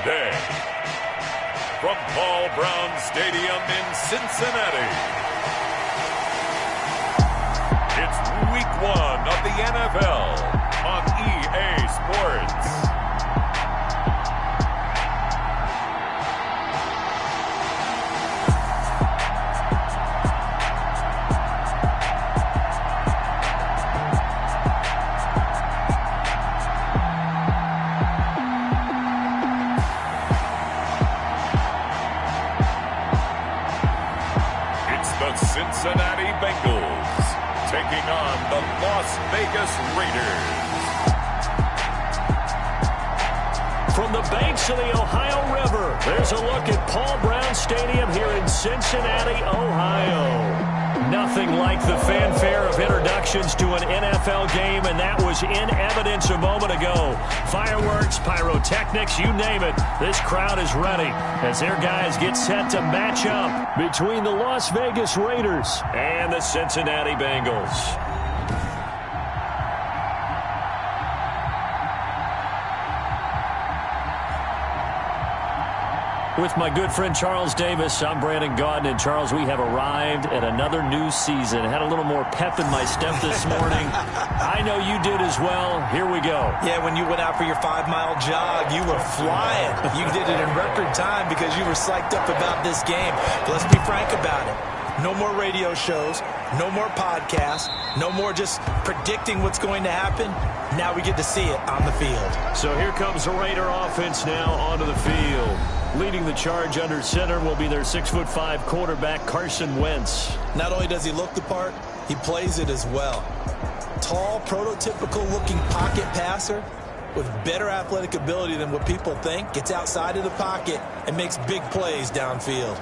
today. From Paul Brown Stadium in Cincinnati, it's Week 1 of the NFL on EA Sports. Cincinnati Bengals taking on the Las Vegas Raiders. From the banks of the Ohio River, there's a look at Paul Brown Stadium here in Cincinnati, Ohio. Nothing like the fanfare of introductions to an NFL game, and that was in evidence a moment ago. Fireworks, pyrotechnics, you name it. This crowd is ready as their guys get set to match up between the Las Vegas Raiders and the Cincinnati Bengals. With my good friend Charles Davis, I'm Brandon Gaudin. And Charles, we have arrived at another new season. Had a little more pep in my step this morning. I know you did as well. Here we go. Yeah, when you went out for your 5-mile jog, you were flying. You did it in record time because you were psyched up about this game. Let's be frank about it. No more radio shows, no more podcasts, no more just predicting what's going to happen. Now we get to see it on the field. So here comes the Raider offense now onto the field. Leading the charge under center will be their 6'5" quarterback, Carson Wentz. Not only does he look the part, he plays it as well. Tall, prototypical-looking pocket passer with better athletic ability than what people think. Gets outside of the pocket and makes big plays downfield.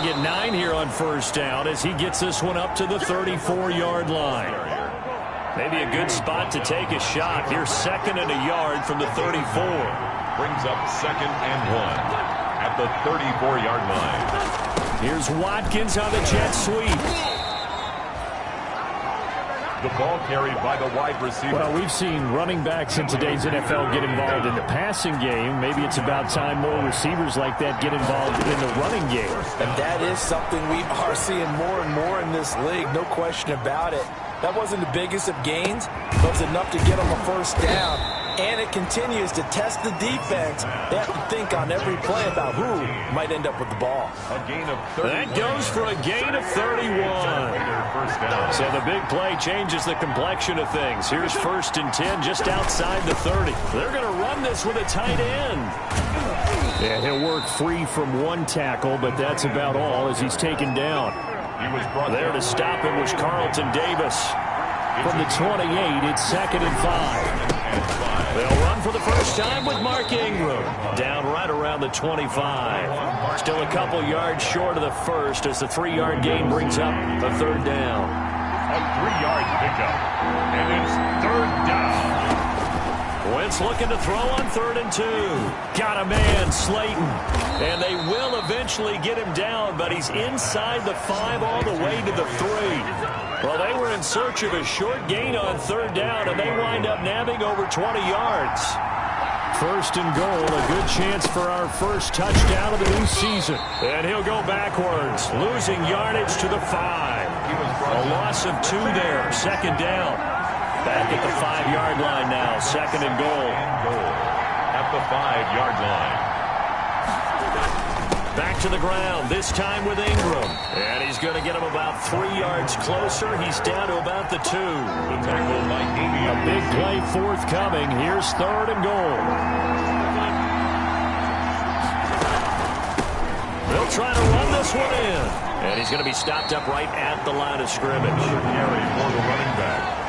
Get 9 here on first down as he gets this one up to the 34-yard line. Maybe a good spot to take a shot. Here's 2nd and a yard from the 34. Brings up 2nd and 1 at the 34-yard line. Here's Watkins on the jet sweep. The ball carried by the wide receiver. Well, we've seen running backs in today's NFL get involved in the passing game. Maybe it's about time more receivers like that get involved in the running game. And that is something we are seeing more and more in this league, no question about it. That wasn't the biggest of gains, but it was enough to get them a first down. And it continues to test the defense. They have to think on every play about who might end up with the ball. A gain of 31. That goes for a gain of 31. So the big play changes the complexion of things. Here's 1st and 10 just outside the 30. They're going to run this with a tight end. Yeah, he'll work free from one tackle, but that's about all as he's taken down. There to stop him was Carlton Davis. From the 28, it's 2nd and 5. They'll run for the first time with Mark Ingram. Down right around the 25. Still a couple yards short of the first as the 3-yard gain brings up a 3rd down. A 3-yard pickup. And it's 3rd down. Wentz looking to throw on 3rd and 2. Got a man, Slayton. And they will eventually get him down, but he's inside the 5 all the way to the 3. Well, they were in search of a short gain on 3rd down, and they wind up nabbing over 20 yards. 1st and goal, a good chance for our first touchdown of the new season. And he'll go backwards, losing yardage to the 5. A loss of 2 there, 2nd down. Back at the 5-yard line now. Second and goal. At the 5-yard line. Back to the ground, this time with Ingram. And he's going to get him about 3 yards closer. He's down to about the 2. The tackle by A big play forthcoming. Here's third and goal. They'll try to run this one in. And he's going to be stopped up right at the line of scrimmage. carry for the running back.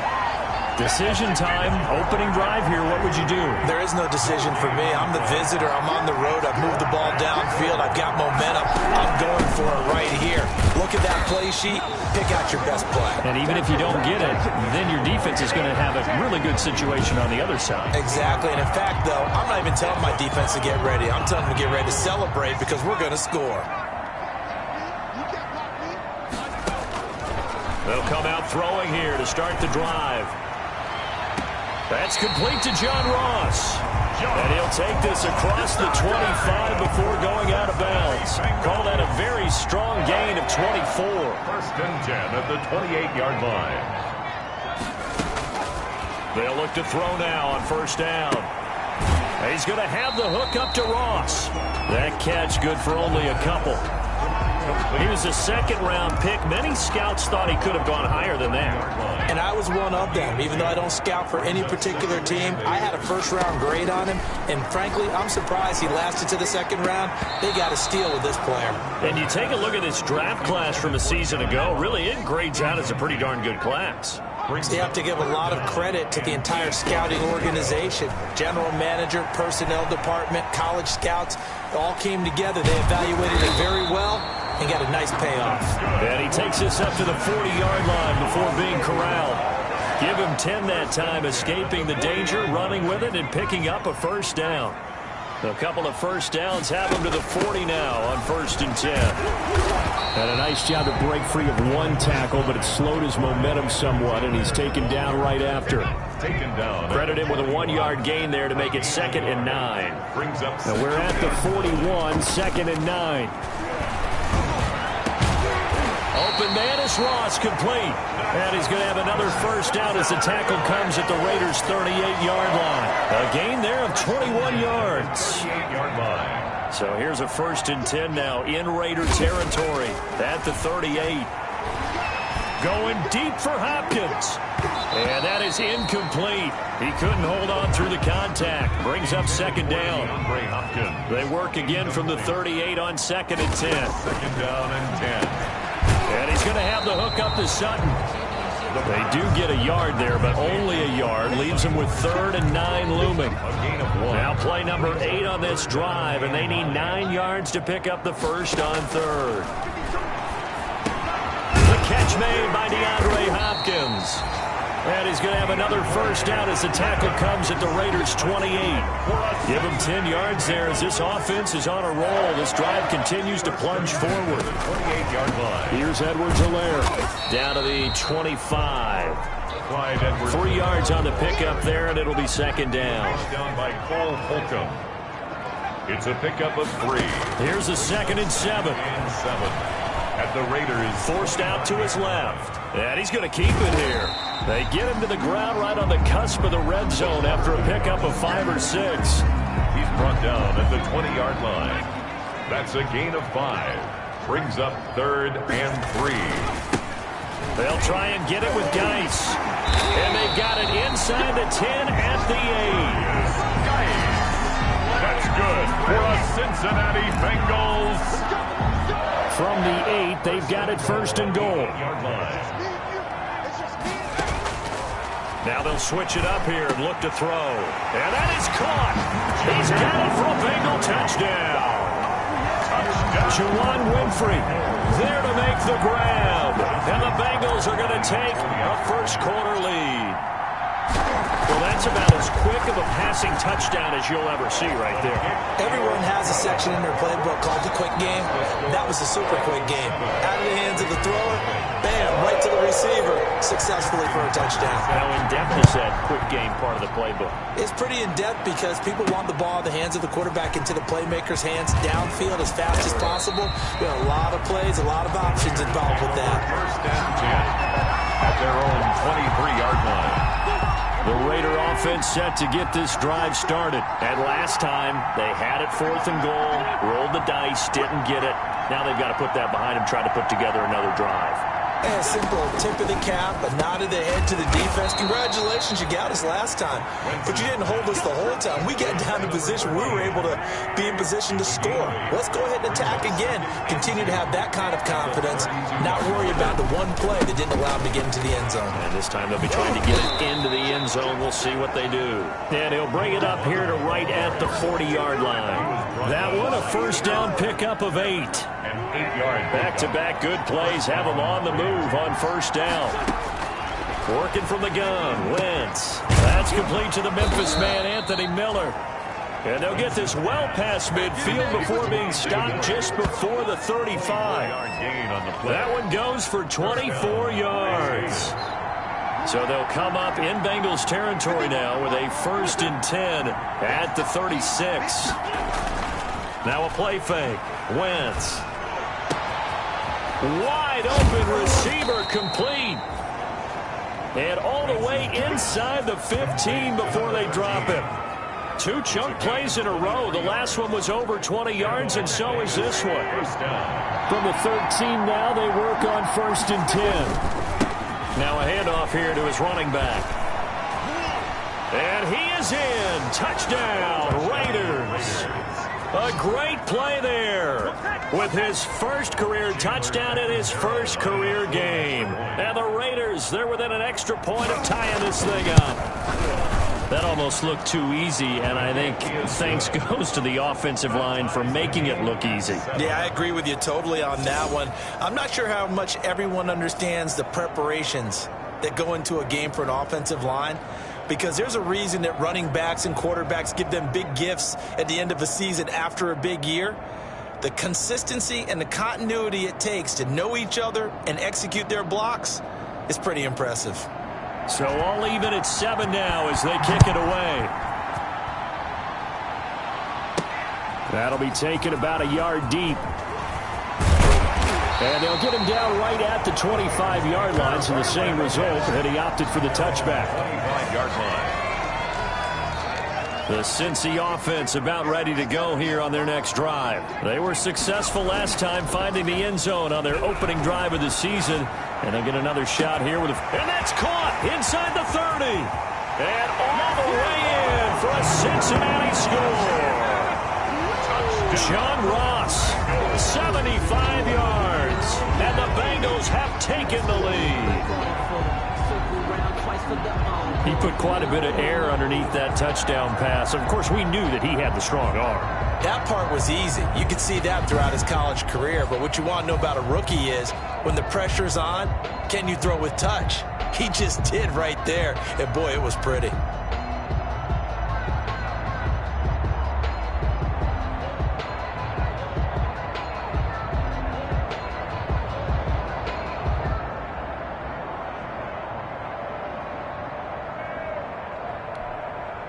Decision time, opening drive here. What would you do? There is no decision for me. I'm the visitor. I'm on the road. I've moved the ball downfield. I've got momentum. I'm going for it right here. Look at that play sheet. Pick out your best play. And even if you don't get it, then your defense is going to have a really good situation on the other side. Exactly. And in fact, though, I'm not even telling my defense to get ready. I'm telling them to get ready to celebrate because we're going to score. They'll come out throwing here to start the drive. That's complete to John Ross. And he'll take this across the 25 before going out of bounds. Call that a very strong gain of 24. First and 10 at the 28-yard line. They'll look to throw now on first down. He's going to have the hook up to Ross. That catch good for only a couple. He was a second-round pick. Many scouts thought he could have gone higher than that. And I was one of them. Even though I don't scout for any particular team, I had a first-round grade on him. And frankly, I'm surprised he lasted to the second round. They got a steal with this player. And you take a look at this draft class from a season ago. Really, it grades out as a pretty darn good class. You have to give a lot of credit to the entire scouting organization. General manager, personnel department, college scouts, all came together. They evaluated it very well and got a nice payoff. And he takes this up to the 40-yard line before being corralled. Give him 10 that time, escaping the danger, running with it, and picking up a first down. A couple of first downs have him to the 40 now on first and 10. And a nice job to break free of one tackle, but it slowed his momentum somewhat, and he's taken down right after. Taken down. Credit him with a 1-yard gain there to make it 2nd and 9. Brings up. And we're at the 41, 2nd and 9. Open man is Ross, complete. And he's going to have another first down as the tackle comes at the Raiders' 38-yard line. A gain there of 21 yards. 38-yard line. So here's a first and 10 now in Raider territory at the 38. Going deep for Hopkins. And that is incomplete. He couldn't hold on through the contact. Brings up second down. They work again from the 38 on 2nd and 10. Second down and 10. And he's going to have the hook up to Sutton. They do get a yard there, but only a yard. Leaves them with 3rd and 9 looming. A gain of 1. Now play number 8 on this drive, and they need 9 yards to pick up the first on 3rd. The catch made by DeAndre Hopkins. And he's going to have another first down as the tackle comes at the Raiders' 28. Give him 10 yards there as this offense is on a roll. This drive continues to plunge forward. 28-yard line. Here's Edwards-Helaire down to the 25. Clyde Edwards. 3 yards on the pickup there, and it'll be second down. Down by Cole Holcomb. It's a pickup of 3. Here's a 2nd and 7. And 7. At the Raiders. Forced out to his left. And he's going to keep it here. They get him to the ground right on the cusp of the red zone after a pickup of 5 or 6. He's brought down at the 20-yard line. That's a gain of 5. Brings up 3rd and 3. They'll try and get it with Geis. And they got it inside the 10 at the 8. That's good for a Cincinnati Bengals. From the 8, they've got it 1st and goal. Now they'll switch it up here and look to throw. And that is caught. He's got it for a Bengal touchdown. Juwan Winfrey there to make the grab. And the Bengals are going to take a first-quarter lead. Well, that's about as quick of a passing touchdown as you'll ever see right there. Everyone has a section in their playbook called the quick game. That was a super quick game. Out of the hands of the thrower, bam, right to the receiver, successfully for a touchdown. How in-depth is that quick game part of the playbook? It's pretty in-depth because people want the ball in the hands of the quarterback into the playmaker's hands downfield as fast as possible. There are a lot of plays, a lot of options involved with that. First and 10 at their own 23-yard line. The Raider offense set to get this drive started. And last time, they had it 4th and goal, rolled the dice, didn't get it. Now they've got to put that behind them, try to put together another drive. And a simple tip of the cap, a nod of the head to the defense. Congratulations, you got us last time. But you didn't hold us the whole time. We got down to position. We were able to be in position to score. Let's go ahead and attack again. Continue to have that kind of confidence. Not worry about the one play that didn't allow them to get into the end zone. And this time they'll be trying to get it into the end zone. We'll see what they do. And he'll bring it up here to right at the 40-yard line. That one, a first down pickup of 8. Back-to-back good plays have them on the move on first down. Working from the gun, Wentz. That's complete to the Memphis man, Anthony Miller. And they'll get this well past midfield before being stopped just before the 35. That one goes for 24 yards. So they'll come up in Bengals territory now with a 1st and 10 at the 36. Now a play fake. Wentz. Wide open receiver complete. And all the way inside the 15 before they drop him. 2 chunk plays in a row. The last one was over 20 yards, and so is this one. From the 13 now, they work on 1st and 10. Now a handoff here to his running back. And he is in. Touchdown, Raiders. A great play there with his first career touchdown in his first career game. And the Raiders, they're within an extra point of tying this thing up. That almost looked too easy, and I think thanks goes to the offensive line for making it look easy. Yeah, I agree with you totally on that one. I'm not sure how much everyone understands the preparations that go into a game for an offensive line, because there's a reason that running backs and quarterbacks give them big gifts at the end of a season after a big year. The consistency and the continuity it takes to know each other and execute their blocks is pretty impressive. So all even at 7 now as they kick it away. That'll be taken about a yard deep. And they'll get him down right at the 25-yard line, so the same result, and he opted for the touchback. 25-yard line. The Cincy offense about ready to go here on their next drive. They were successful last time finding the end zone on their opening drive of the season. And they'll get another shot here with and that's caught inside the 30. And all the way in for a Cincinnati score. John Ross, 75 yards. And the Bengals have taken the lead. He put quite a bit of air underneath that touchdown pass. Of course, we knew that he had the strong arm. That part was easy. You could see that throughout his college career. But what you want to know about a rookie is when the pressure's on, can you throw with touch? He just did right there. And, boy, it was pretty.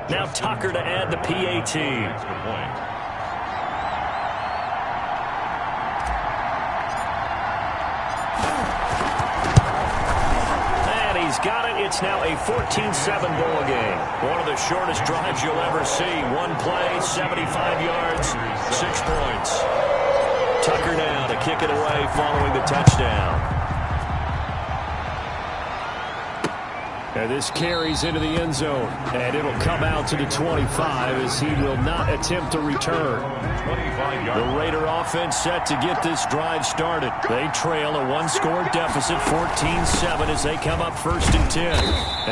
Now Tucker to add the PAT. And he's got it. It's now a 14-7 ball game. One of the shortest drives you'll ever see. One play, 75 yards, 6 points. Tucker now to kick it away following the touchdown. And this carries into the end zone, and it'll come out to the 25 as he will not attempt to return. The Raider offense set to get this drive started. They trail a one-score deficit, 14-7, as they come up 1st and 10.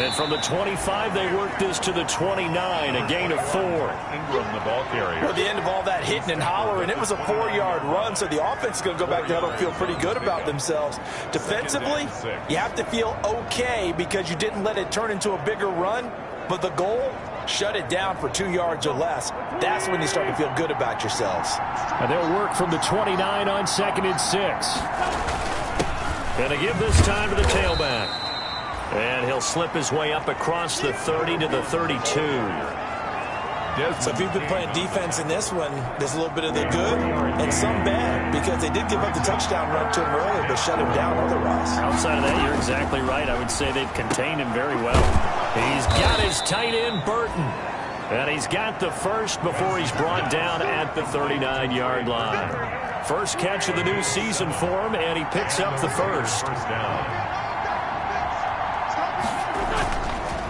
And from the 25, they work this to the 29, a gain of 4. Ingram, the ball carrier. At the end of all that hitting and hollering, it was a 4-yard run, so the offense is going to go back down and feel pretty good about themselves. Defensively, you have to feel okay because you didn't let it turn into a bigger run, but the goal, shut it down for 2 yards or less. That's when you start to feel good about yourselves. And they'll work from the 29 on 2nd and 6. Going to give this time to the tailback. And he'll slip his way up across the 30 to the 32. So if you've been playing defense in this one, there's a little bit of the good and some bad, because they did give up the touchdown run to him earlier, but shut him down otherwise. Outside of that, you're exactly right. I would say they've contained him very well. He's got his tight end, Burton. And he's got the first before he's brought down at the 39-yard line. First catch of the new season for him, and he picks up the first.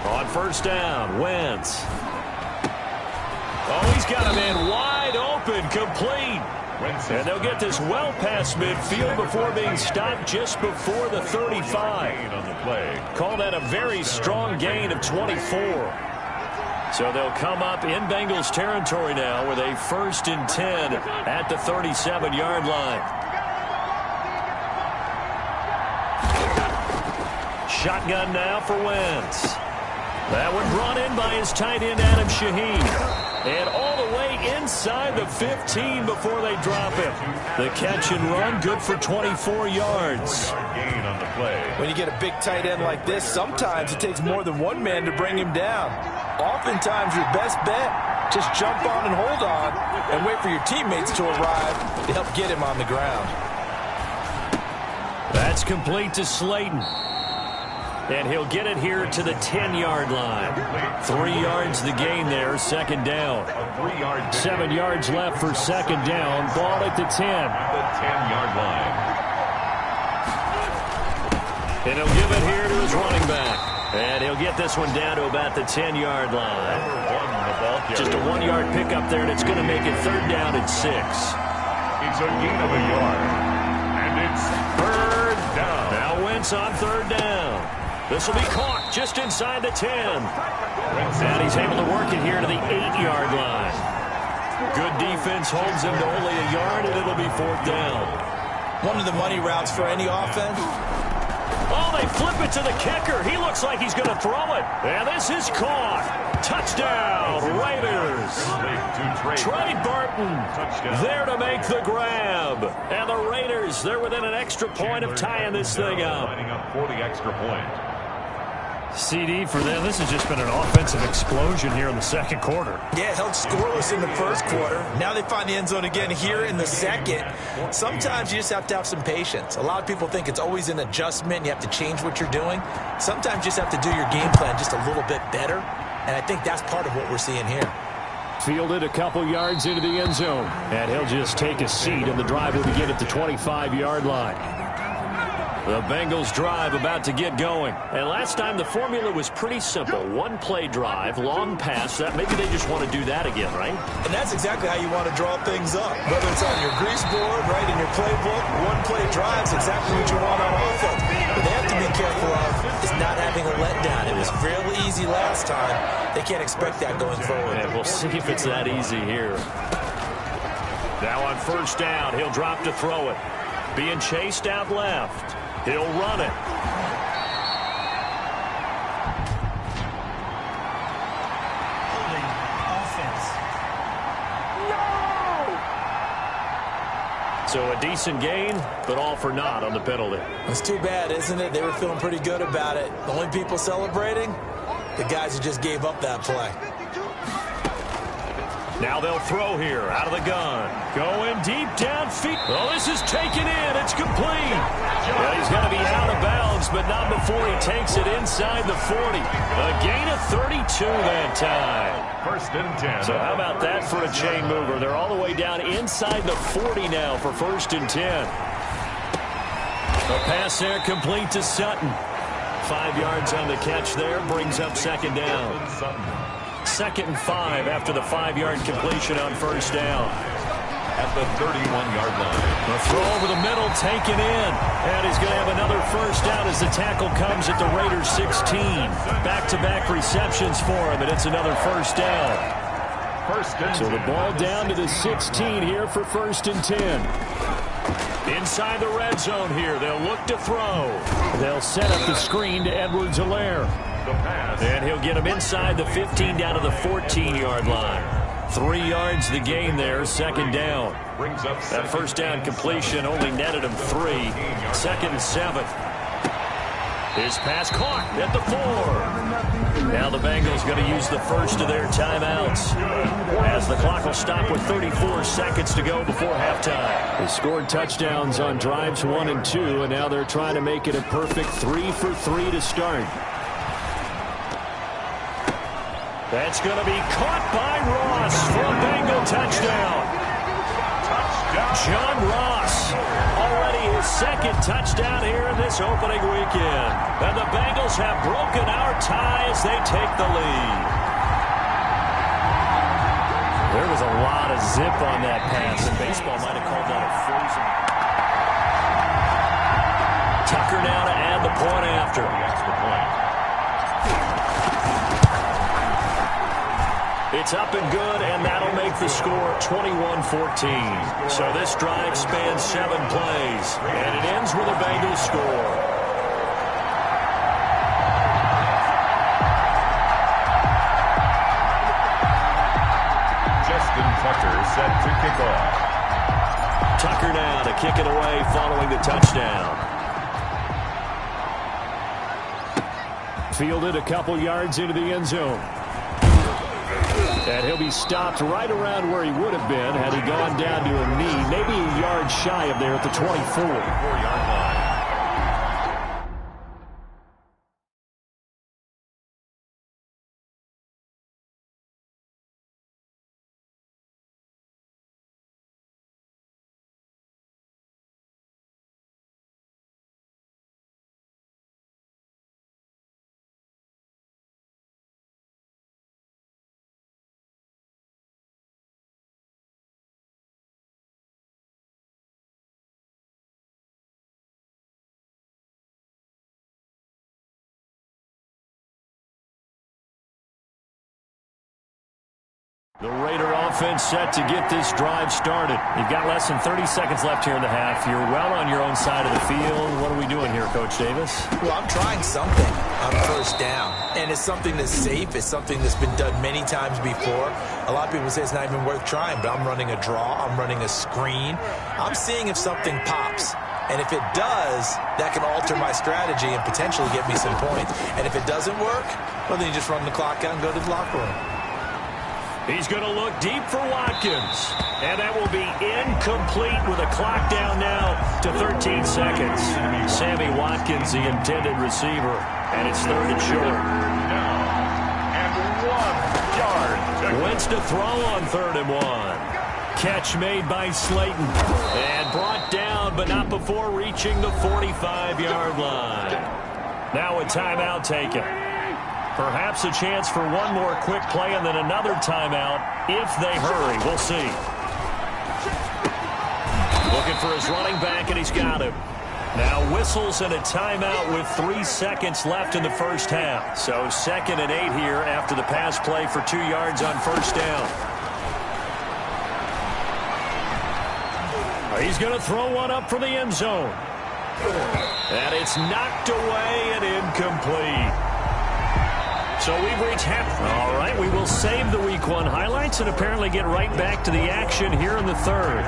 On first down, Wentz. Oh, he's got a man wide open, complete. And they'll get this well past midfield before being stopped just before the 35. Call that a very strong gain of 24. So they'll come up in Bengals territory now with a 1st and 10 at the 37-yard line. Shotgun now for Wentz. That one brought in by his tight end, Adam Shaheen. And all the way inside the 15 before they drop him. The catch and run, good for 24 yards. When you get a big tight end like this, sometimes it takes more than one man to bring him down. Oftentimes, your best bet, just jump on and hold on and wait for your teammates to arrive to help get him on the ground. That's complete to Slayton. And he'll get it here to the 10-yard line. 3 yards the gain there, second down. 7 yards left for second down. Ball at the 10. The 10-yard line. And he'll give it here to his running back. And he'll get this one down to about the 10-yard line. Just a 1-yard pickup there, and it's going to make it third down at 6. It's a gain of a yard. And it's third down. Now Wentz on third down. This will be caught just inside the 10. And he's able to work it here to the 8-yard line. Good defense holds him to only a yard, and it'll be fourth down. One of the money routes for any offense. Oh, they flip it to the kicker. He looks like he's going to throw it. And this is caught. Touchdown, Raiders. Trey Burton there to make the grab. And the Raiders, they're within an extra point of tying this thing up. Lining up for the extra point. CD for them, this has just been an offensive explosion here in the second quarter. Yeah, held scoreless in the first quarter. Now they find the end zone again here in the second. Sometimes you just have to have some patience. A lot of people think it's always an adjustment. You have to change what you're doing. Sometimes you just have to do your game plan just a little bit better. And I think that's part of what we're seeing here. Fielded a couple yards into the end zone. And he'll just take a seat, and the drive will begin at the 25-yard line. The Bengals drive about to get going. And last time the formula was pretty simple. One-play drive, long pass. That maybe they just want to do that again, right? And that's exactly how you want to draw things up. Whether it's on your grease board, right in your playbook, one-play drive's exactly what you want on offense. But they have to be careful of is not having a letdown. It was real easy last time. They can't expect that going forward. And we'll see if it's that easy here. Now on first down, he'll drop to throw it. Being chased out left. He'll run it. So a decent gain, but all for naught on the penalty. It's too bad, isn't it? They were feeling pretty good about it. The only people celebrating, the guys who just gave up that play. Now they'll throw here out of the gun. Going deep downfield. Oh, this is taken in. It's complete. Well, he's going to be out of bounds, but not before he takes it inside the 40. A gain of 32 that time. 1st and 10. So how about that for a chain mover? They're all the way down inside the 40 now for 1st and 10. A pass there complete to Sutton. 5 yards on the catch there. Brings up second down. 2nd and 5 after the 5-yard completion on first down. At the 31-yard line. The throw over the middle taken in. And he's going to have another first down as the tackle comes at the Raiders 16. Back-to-back receptions for him, and it's another first down. So the ball down to the 16 here for 1st and 10. Inside the red zone here. They'll look to throw. They'll set up the screen to Edwards-Helaire. And he'll get him inside the 15 down to the 14-yard line. 3 yards the gain there, second down. That first down completion only netted him 3. 2nd and 7. His pass caught at the 4. Now the Bengals going to use the first of their timeouts, as the clock will stop with 34 seconds to go before halftime. They scored touchdowns on drives 1 and 2, and now they're trying to make it a perfect 3 for 3 to start. That's going to be caught by Ross for a Bengal touchdown. John Ross, already his second touchdown here in this opening weekend. And the Bengals have broken our tie as they take the lead. There was a lot of zip on that pass, and baseball might have called that a frozen. Tucker now to add the point after. The extra point. It's up and good, and that'll make the score 21-14. So this drive spans 7 plays, and it ends with a Bengals score. Justin Tucker set to kick off. Tucker now to kick it away following the touchdown. Fielded a couple yards into the end zone. And he'll be stopped right around where he would have been had he gone down to a knee, maybe a yard shy of there at the 24-yard line. The Raider offense set to get this drive started. You've got less than 30 seconds left here in the half. You're well on your own side of the field. What are we doing here, Coach Davis? Well, I'm trying something on first down. And it's something that's safe. It's something that's been done many times before. A lot of people say it's not even worth trying, but I'm running a draw. I'm running a screen. I'm seeing if something pops. And if it does, that can alter my strategy and potentially get me some points. And if it doesn't work, well, then you just run the clock out and go to the locker room. He's going to look deep for Watkins. And that will be incomplete with a clock down now to 13 seconds. Sammy Watkins, the intended receiver. And it's third and short. Now, and 1 yard. Wentz to throw on 3rd and 1. Catch made by Slayton. And brought down, but not before reaching the 45-yard line. Now a timeout taken. Perhaps a chance for one more quick play and then another timeout if they hurry. We'll see. Looking for his running back, and he's got him. Now whistles and a timeout with 3 seconds left in the first half. So 2nd and 8 here after the pass play for 2 yards on first down. He's going to throw one up for the end zone. And it's knocked away and incomplete. So we've reached half. All right, we will save the Week 1 highlights and apparently get right back to the action here in the third.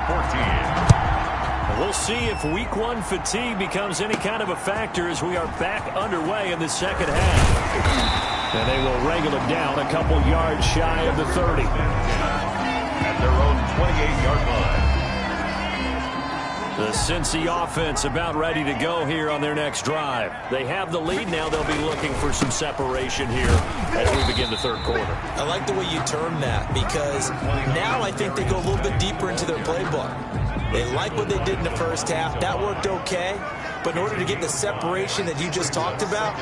14. We'll see if Week 1 fatigue becomes any kind of a factor as we are back underway in the second half. And they will wrangle him down a couple yards shy of the 30. At their own 28-yard line. The Cincy offense about ready to go here on their next drive. They have the lead now. They'll be looking for some separation here as we begin the third quarter. I like the way you term that because now I think they go a little bit deeper into their playbook. They like what they did in the first half. That worked okay. But in order to get the separation that you just talked about,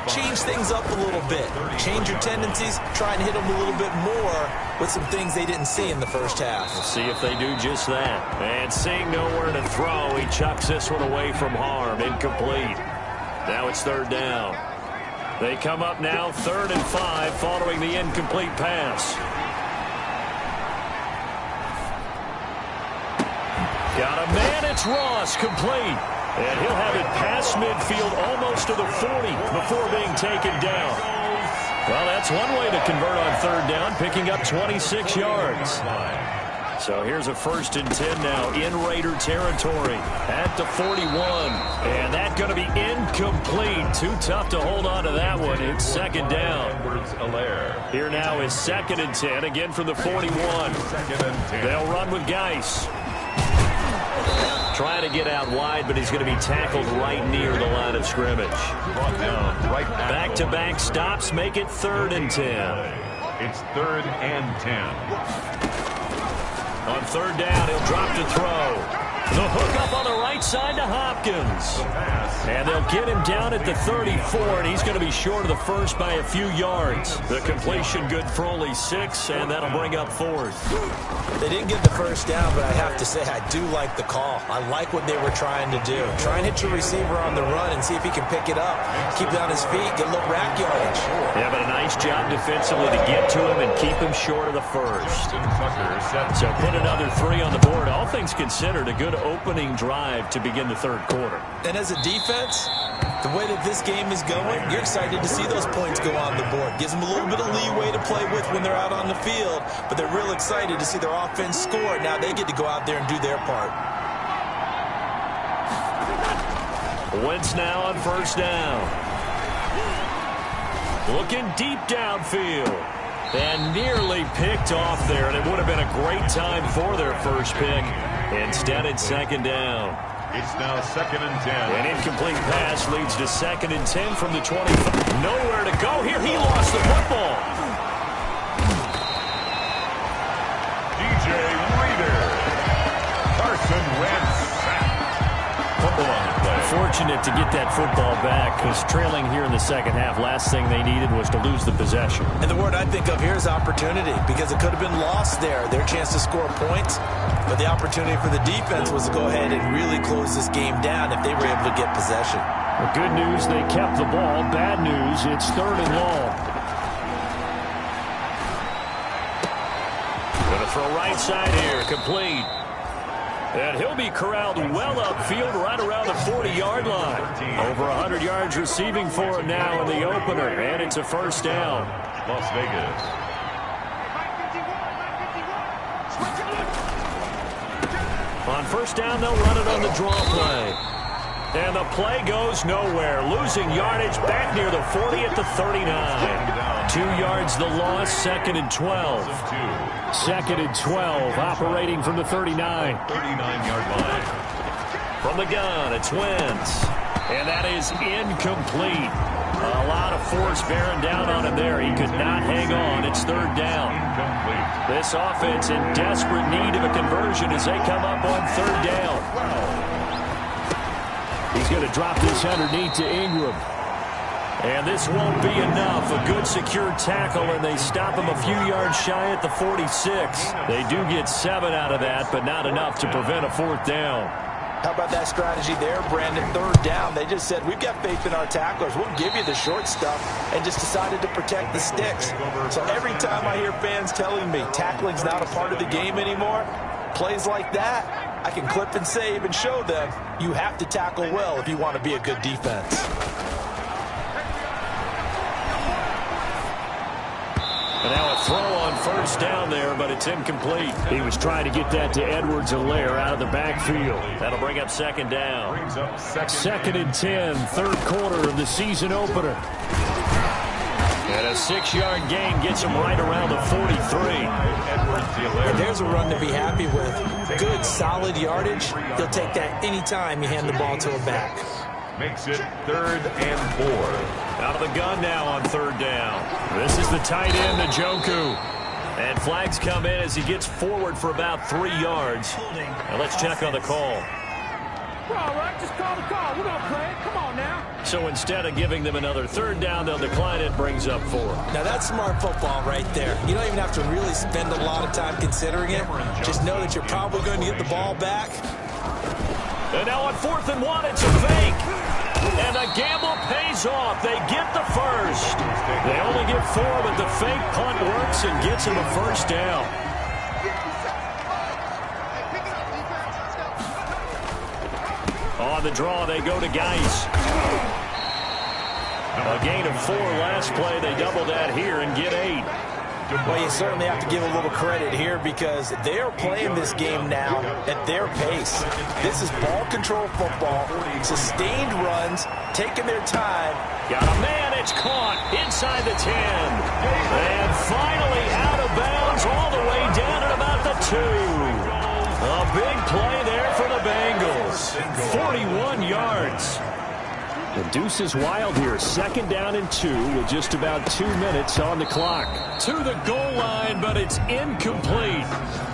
change things up a little bit. Change your tendencies. Try and hit them a little bit more with some things they didn't see in the first half. We'll see if they do just that. And seeing nowhere to throw, he chucks this one away from harm. Incomplete. Now it's third down. They come up now 3rd and 5 following the incomplete pass. Got a man, it's Ross, complete. And he'll have it past midfield almost to the 40 before being taken down. Well, that's one way to convert on third down, picking up 26 yards. So here's a 1st and 10 now in Raider territory at the 41. And that's going to be incomplete. Too tough to hold on to that one. It's 2nd down. Here now is 2nd and 10, again from the 41. They'll run with Geis. Trying to get out wide, but he's going to be tackled right near the line of scrimmage. Back-to-back stops make it 3rd and 10. It's 3rd and 10. On 3rd down, he'll drop to throw. The hook up on the right side to Hopkins. And they'll get him down at the 34, and he's going to be short of the first by a few yards. The completion good for only 6, and that'll bring up 4th. They didn't get the first down, but I have to say I do like the call. I like what they were trying to do. Try and hit your receiver on the run and see if he can pick it up. Keep it on his feet, get a little rack yardage. Yeah, but a nice job defensively to get to him and keep him short of the first. So put another 3 on the board. All things considered, a good opening drive to begin the 3rd quarter. And as a defense, the way that this game is going, you're excited to see those points go on the board. Gives them a little bit of leeway to play with when they're out on the field, but they're real excited to see their offense score. Now they get to go out there and do their part. Wentz now on 1st down. Looking deep downfield. And nearly picked off there, and it would have been a great time for their first pick. Instead, it's 2nd down. It's now 2nd and 10. An incomplete pass leads to 2nd and 10 from the 25. Nowhere to go. Here he lost the football. DJ Reader. Carson Wentz. Fumble on the play. Fortunate to get that football back, because trailing here in the 2nd half, last thing they needed was to lose the possession. And the word I think of here is opportunity, because it could have been lost there, their chance to score points. But the opportunity for the defense was to go ahead and really close this game down if they were able to get possession. Well, good news, they kept the ball. Bad news, it's 3rd and long. Going to throw right side here, complete. And he'll be corralled well upfield right around the 40-yard line. Over 100 yards receiving for him now in the opener, and it's a 1st down. Las Vegas. On 1st down, they'll run it on the draw play. And the play goes nowhere. Losing yardage back near the 40 at the 39. 2 yards the loss, 2nd and 12. 2nd and 12, operating from the 39. 39-yard line. From the gun, it's Wentz. And that is incomplete. A lot of force bearing down on him there. He could not hang on. It's 3rd down. Incomplete. This offense in desperate need of a conversion as they come up on 3rd down. He's going to drop this underneath to Ingram. And this won't be enough. A good secure tackle, and they stop him a few yards shy at the 46. They do get 7 out of that, but not enough to prevent a 4th down. How about that strategy there, Brandon? 3rd down. They just said, we've got faith in our tacklers. We'll give you the short stuff, and just decided to protect the sticks. So every time I hear fans telling me tackling's not a part of the game anymore, plays like that, I can clip and save and show them you have to tackle well if you want to be a good defense. And now a throw on 1st down there, but it's incomplete. He was trying to get that to Edwards-Helaire out of the backfield. That'll bring up 2nd down. 2nd and 10, 3rd quarter of the season opener. And a 6-yard gain gets him right around the 43. And there's a run to be happy with. Good, solid yardage. He'll take that anytime you hand the ball to him back. Makes it 3rd and 4. Out of the gun now on 3rd down. This is the tight end, Njoku. And flags come in as he gets forward for about 3 yards. Now let's check on the call. We're all right. Just call the call. We're going to play it. Come on now. So instead of giving them another 3rd down, they'll decline it. Brings up 4. Now that's smart football right there. You don't even have to really spend a lot of time considering it. Just know that you're probably going to get the ball back. And now on 4th and 1, it's a fake. And the gamble pays off. They get the first. They only get 4, but the fake punt works and gets them a 1st down. On the draw, they go to Geis. A gain of 4 last play. They double that here and get 8. Well, you certainly have to give a little credit here because they are playing this game now at their pace. This is ball control football, sustained runs, taking their time. Got a man, it's caught inside the 10. And finally out of bounds all the way down at about the 2. A big play there for the Bengals. 41 yards. The deuce is wild here. 2nd down and 2 with just about 2 minutes on the clock. To the goal line, but it's incomplete.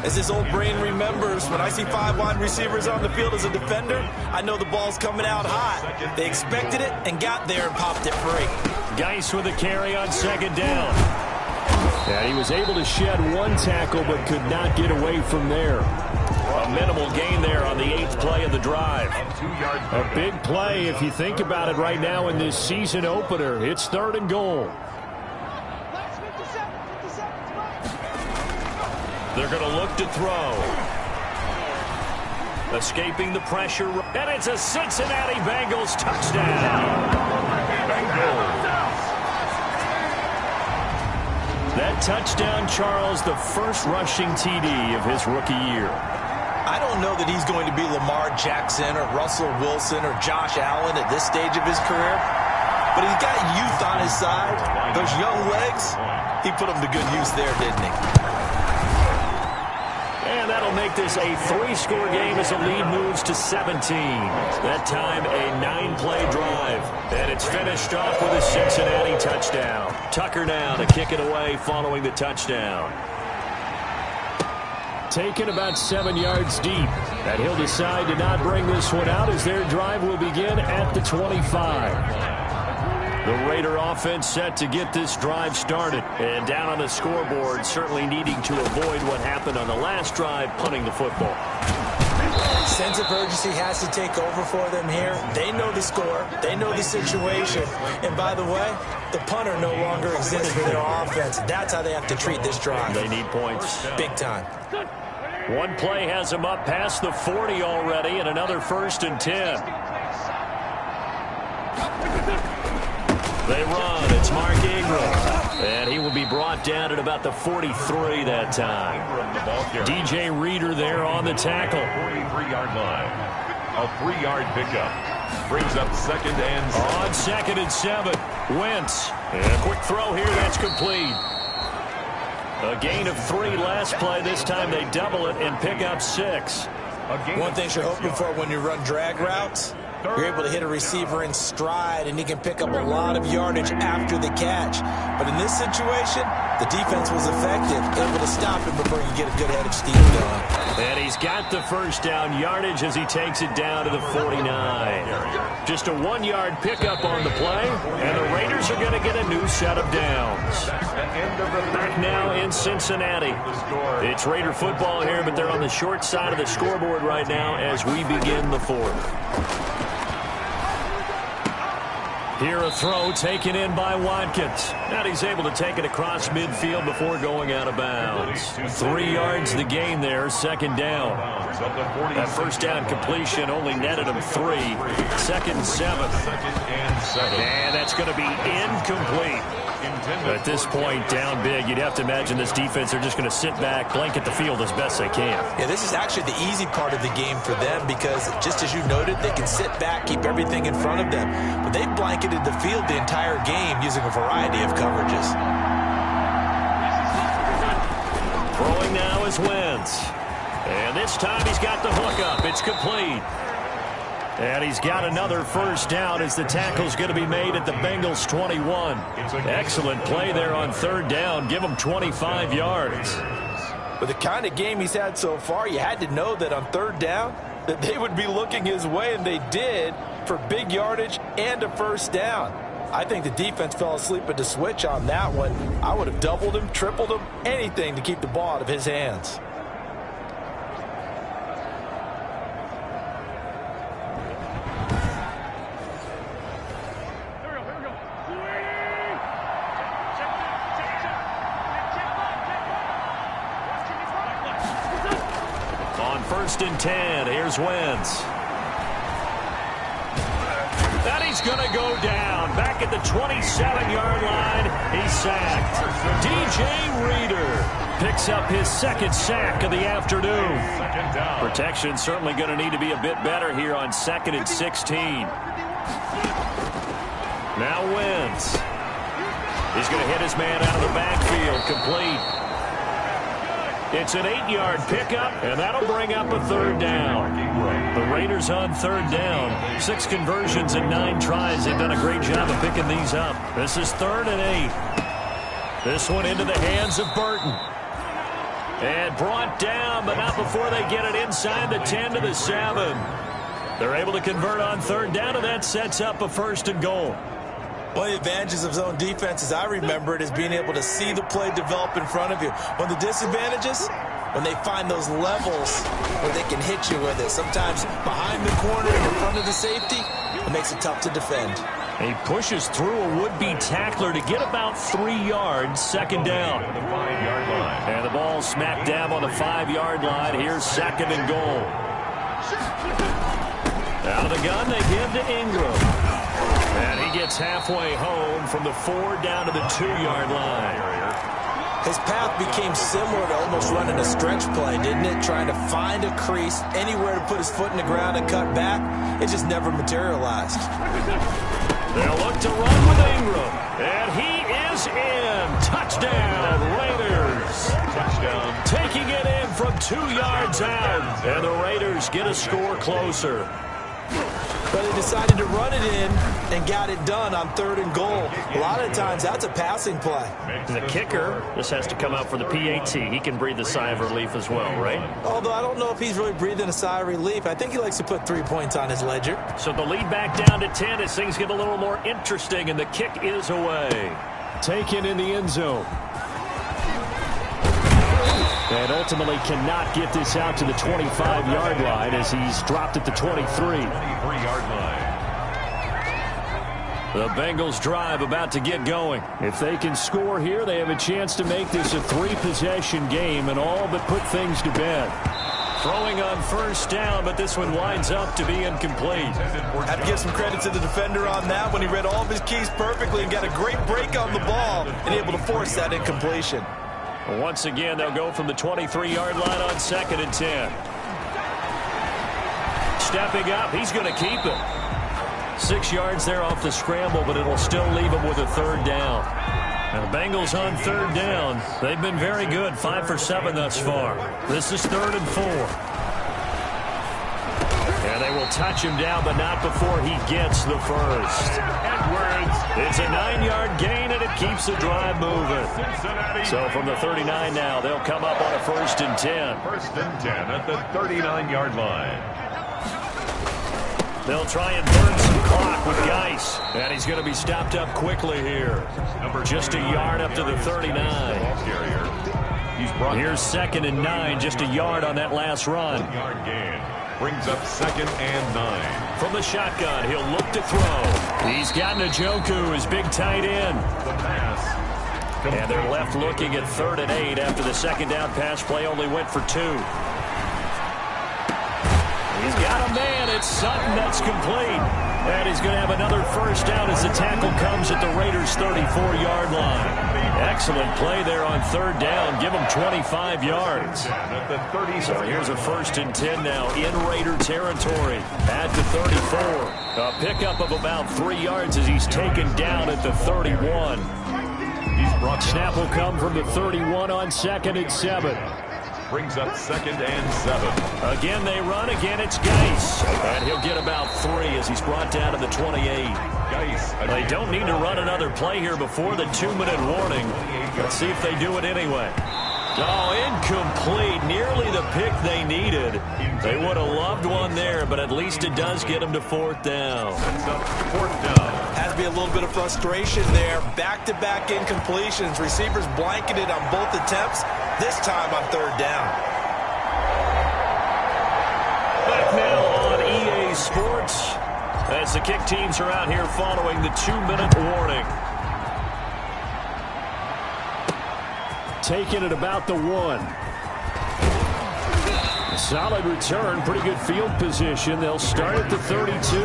As this old brain remembers, when I see 5 wide receivers on the field as a defender, I know the ball's coming out hot. They expected it and got there and popped it free. Geis with a carry on 2nd down. And he was able to shed 1 tackle but could not get away from there. A minimal gain there on the 8th play of the drive. A big play if you think about it right now in this season opener. It's 3rd and goal. They're going to look to throw. Escaping the pressure. And it's a Cincinnati Bengals touchdown. Bengals. That touchdown, Charles, the first rushing TD of his rookie year. I don't know that he's going to be Lamar Jackson or Russell Wilson or Josh Allen at this stage of his career, but he's got youth on his side. Those young legs, he put them to good use there, didn't he? And that'll make this a 3-score game as the lead moves to 17. That time a 9-play drive. And it's finished off with a Cincinnati touchdown. Tucker now to kick it away following the touchdown. Taken about 7 yards deep. And he'll decide to not bring this one out as their drive will begin at the 25. The Raider offense set to get this drive started. And down on the scoreboard, certainly needing to avoid what happened on the last drive, punting the football. Sense of urgency has to take over for them here. They know the score. They know the situation. And by the way, the punter no longer exists for their offense. That's how they have to treat this drive. They need points. Big time. One play has them up past the 40 already, and another 1st and 10. They run. It's Mark Ingram. And he will be brought down at about the 43 that time. DJ Reader there on the tackle. 43-yard line. A 3-yard pickup. Brings up 2nd and 7. On 2nd and 7. Wentz. And a quick throw here. That's complete. A gain of 3 last play. This time they double it and pick up 6. One thing you're hoping for when you run drag routes, you're able to hit a receiver in stride, and he can pick up a lot of yardage after the catch. But in this situation, the defense was effective, able to stop him before you get a good head of steam going. And he's got the 1st down yardage as he takes it down to the 49. Just a 1-yard pickup on the play, and the Raiders are going to get a new set of downs. Back now in Cincinnati. It's Raider football here, but they're on the short side of the scoreboard right now as we begin the 4th. Here a throw taken in by Watkins. And he's able to take it across midfield before going out of bounds. 3 yards the gain there, 2nd down. That 1st down completion only netted him 3. 2nd and 7. And that's going to be incomplete. At this point, down big, you'd have to imagine this defense are just going to sit back, blanket the field as best they can. Yeah, this is actually the easy part of the game for them because, just as you noted, they can sit back, keep everything in front of them. But they blanketed the field the entire game using a variety of coverages. Throwing now is Wentz. And this time he's got the hook up. It's complete. And he's got another 1st down as the tackle's going to be made at the Bengals 21. Excellent play there on 3rd down. Give him 25 yards. With the kind of game he's had so far, you had to know that on 3rd down that they would be looking his way, and they did, for big yardage and a 1st down. I think the defense fell asleep at the switch on that one. I would have doubled him, tripled him, anything to keep the ball out of his hands. On 1st and 10, here's Wentz. And he's going to go down. Back at the 27-yard line, he's sacked. DJ Reader picks up his second sack of the afternoon. Second down. Protection certainly going to need to be a bit better here on 2nd and 16. Now Wentz. He's going to hit his man out of the backfield. Complete. It's an 8-yard pickup, and that'll bring up a 3rd down. The Raiders on 3rd down. 6 conversions and 9 tries. They've done a great job of picking these up. This is 3rd and 8. This one into the hands of Burton. And brought down, but not before they get it inside the 10 to the 7. They're able to convert on 3rd down, and that sets up a 1st and goal. One of the advantages of zone defense, as I remember it, is being able to see the play develop in front of you. One of the disadvantages, when they find those levels where they can hit you with it. Sometimes behind the corner and in front of the safety, it makes it tough to defend. He pushes through a would-be tackler to get about 3 yards, 2nd down. The 5-yard line. And the ball smack dab on the 5-yard line. Here's 2nd and goal. Out of the gun, they give to Ingram. And he gets halfway home from the 4 down to the 2-yard line. His path became similar to almost running a stretch play, didn't it? Trying to find a crease, anywhere to put his foot in the ground and cut back. It just never materialized. They'll look to run with Ingram. And he is in. Touchdown, Raiders. Touchdown. Taking it in from 2 yards out. And the Raiders get a score closer. But they decided to run it in and got it done on 3rd and goal. A lot of times, that's a passing play. The kicker, this has to come out for the PAT. He can breathe a sigh of relief as well, right? Although I don't know if he's really breathing a sigh of relief. I think he likes to put 3 points on his ledger. So the lead back down to 10 as things get a little more interesting, and the kick is away. Taken in the end zone. And ultimately cannot get this out to the 25-yard line as he's dropped at the 23. 23-yard line. The Bengals drive about to get going. If they can score here, they have a chance to make this a 3-possession game and all but put things to bed. Throwing on 1st down, but this one winds up to be incomplete. I have to give some credit to the defender on that when he read all of his keys perfectly and got a great break on the ball and able to force that incompletion. Once again, they'll go from the 23-yard line on 2nd and 10. Stepping up, he's going to keep it. 6 yards there off the scramble, but it'll still leave him with a 3rd down. And the Bengals on 3rd down. They've been very good, 5 for 7 thus far. This is 3rd and 4. And they will touch him down, but not before he gets the 1st. Edwards. It's a 9-yard gain, and it keeps the drive moving. So from the 39 now, they'll come up on a 1st and 10. 1st and 10 at the 39-yard line. They'll try and burn some clock with Geis. And he's going to be stopped up quickly here. Just a yard up to the 39. Here's 2nd and 9, just a yard on that last run. 1-yard gain. Brings up 2nd and 9. From the shotgun, he'll look to throw. He's got Njoku, his big tight end. The pass. And they're left looking at 3rd and 8 after the 2nd down pass play only went for 2. He's got a man. It's Sutton that's complete. And he's going to have another 1st down as the tackle comes at the Raiders' 34-yard line. Excellent play there on 3rd down. Give him 25 yards. So here's a 1st and 10 now in Raider territory at the 34. A pickup of about 3 yards as he's taken down at the 31. Snap will come from the 31 on 2nd and 7. Brings up 2nd and 7. Again they run. Again it's Geis. And he'll get about 3 as he's brought down to the 28. Geis. They don't need to run another play here before the 2-minute warning. Let's see if they do it anyway. Oh, incomplete. Nearly the pick they needed. They would have loved one there, but at least it does get them to 4th down. Sets up 4th down. Has to be a little bit of frustration there. Back-to-back incompletions. Receivers blanketed on both attempts, this time on 3rd down. Back now on EA Sports as the kick teams are out here following the 2-minute warning. Taken at about the 1. Solid return, pretty good field position. They'll start at the 32.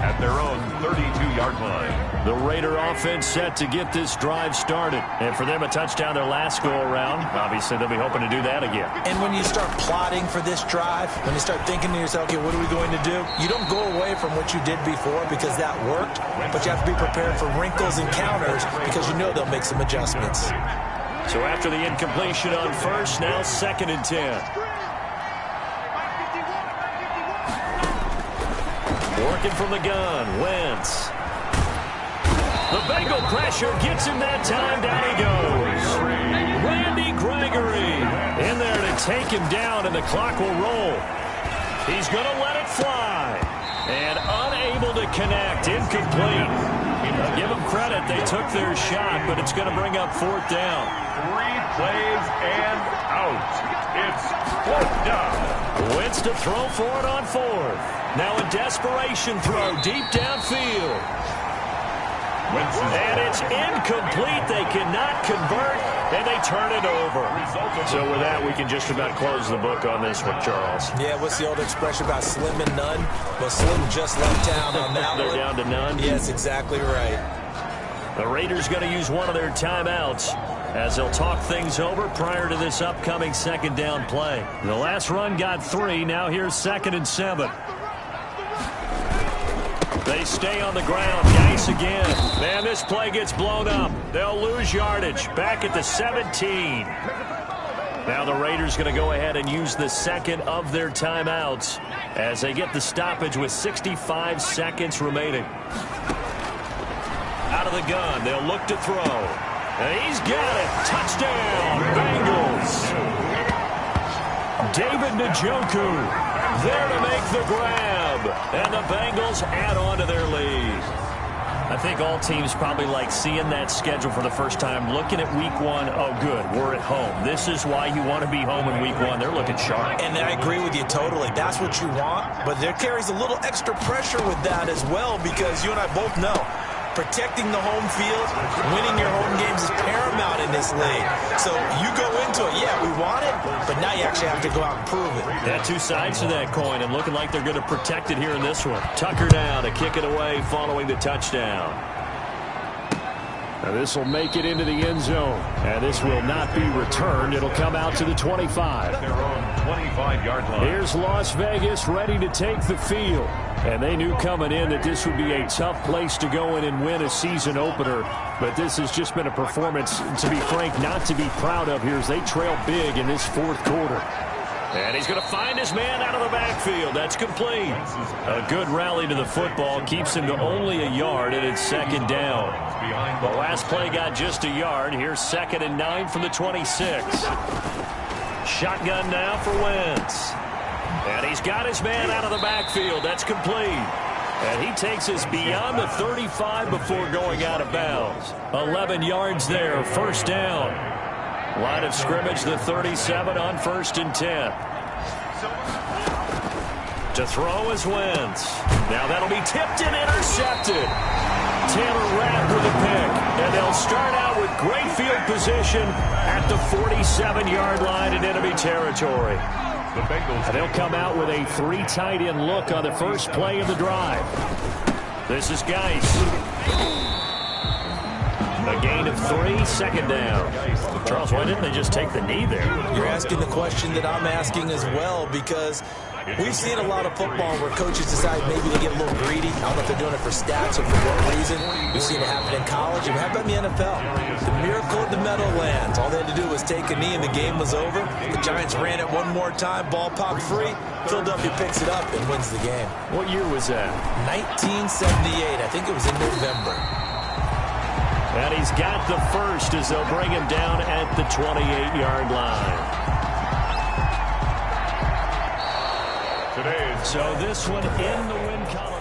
At at their own 32-yard line. The Raider offense set to get this drive started. And for them, a touchdown their last go-around. Obviously, they'll be hoping to do that again. And when you start plotting for this drive, when you start thinking to yourself, okay, what are we going to do? You don't go away from what you did before because that worked, but you have to be prepared for wrinkles and counters because you know they'll make some adjustments. So after the incompletion on first, now 2nd and 10. Working from the gun, Wentz. The Bengal pressure gets him that time. Down he goes. Randy Gregory in there to take him down, and the clock will roll. He's going to let it fly. And unable to connect, incomplete. I'll give them credit. They took their shot, but it's going to bring up 4th down. 3 plays and out. It's 4th down. Wentz to throw for it on 4th. Now a desperation throw deep downfield. And it's incomplete. They cannot convert, and they turn it over. So with that, we can just about close the book on this one, Charles. Yeah, what's the old expression about slim and none? Well, Slim just left town on that They're one. down to none. Yes, exactly right. The Raiders going to use one of their timeouts as they'll talk things over prior to this upcoming 2nd down play. The last run got 3. Now here's 2nd and 7. They stay on the ground. Geis again. Man, this play gets blown up. They'll lose yardage. Back at the 17. Now the Raiders going to go ahead and use the 2nd of their timeouts as they get the stoppage with 65 seconds remaining. Out of the gun. They'll look to throw. And he's got it. Touchdown, Bengals. David Njoku there to make the grab. And the Bengals add on to their lead. I think all teams probably like seeing that schedule for the first time, looking at week 1. Oh, good, we're at home. This is why you want to be home in week 1. They're looking sharp. And I agree with you totally. That's what you want. But there carries a little extra pressure with that as well because you and I both know protecting the home field, winning your home games is paramount in this league. So you go into it, yeah, we want it, but now you actually have to go out and prove it. Yeah, 2 sides to that coin, and looking like they're going to protect it here in this one. Tucker down to kick it away following the touchdown. Now this will make it into the end zone, and this will not be returned. It'll come out to the 25. Their own 25-yard line. Here's Las Vegas ready to take the field. And they knew coming in that this would be a tough place to go in and win a season opener. But this has just been a performance, to be frank, not to be proud of here as they trail big in this 4th quarter. And he's going to find his man out of the backfield. That's complete. A good rally to the football keeps him to only a yard, and it's 2nd down. The last play got just a yard. Here's 2nd and 9 from the 26. Shotgun now for Wentz. And he's got his man out of the backfield. That's complete. And he takes us beyond the 35 before going out of bounds. 11 yards there, 1st down. Line of scrimmage, the 37 on 1st and 10. To throw is Wentz. Now that'll be tipped and intercepted. Taylor Rapp with a pick. And they'll start out with great field position at the 47-yard line in enemy territory. The Bengals. They'll come out with a 3 tight end look on the first play of the drive. This is Geis. A gain of 3, 2nd down. Charles, why didn't they just take the knee there? You're asking the question that I'm asking as well because we've seen a lot of football where coaches decide maybe to get a little greedy. I don't know if they're doing it for stats or for what reason. We've seen it happen in college and it happened in the NFL. The miracle of the Meadowlands. All they had to do was take a knee and the game was over. The Giants ran it one more time, ball popped free. Philadelphia picks it up and wins the game. What year was that? 1978. I think it was in November. And he's got the first as they'll bring him down at the 28-yard line. So this one in the win column.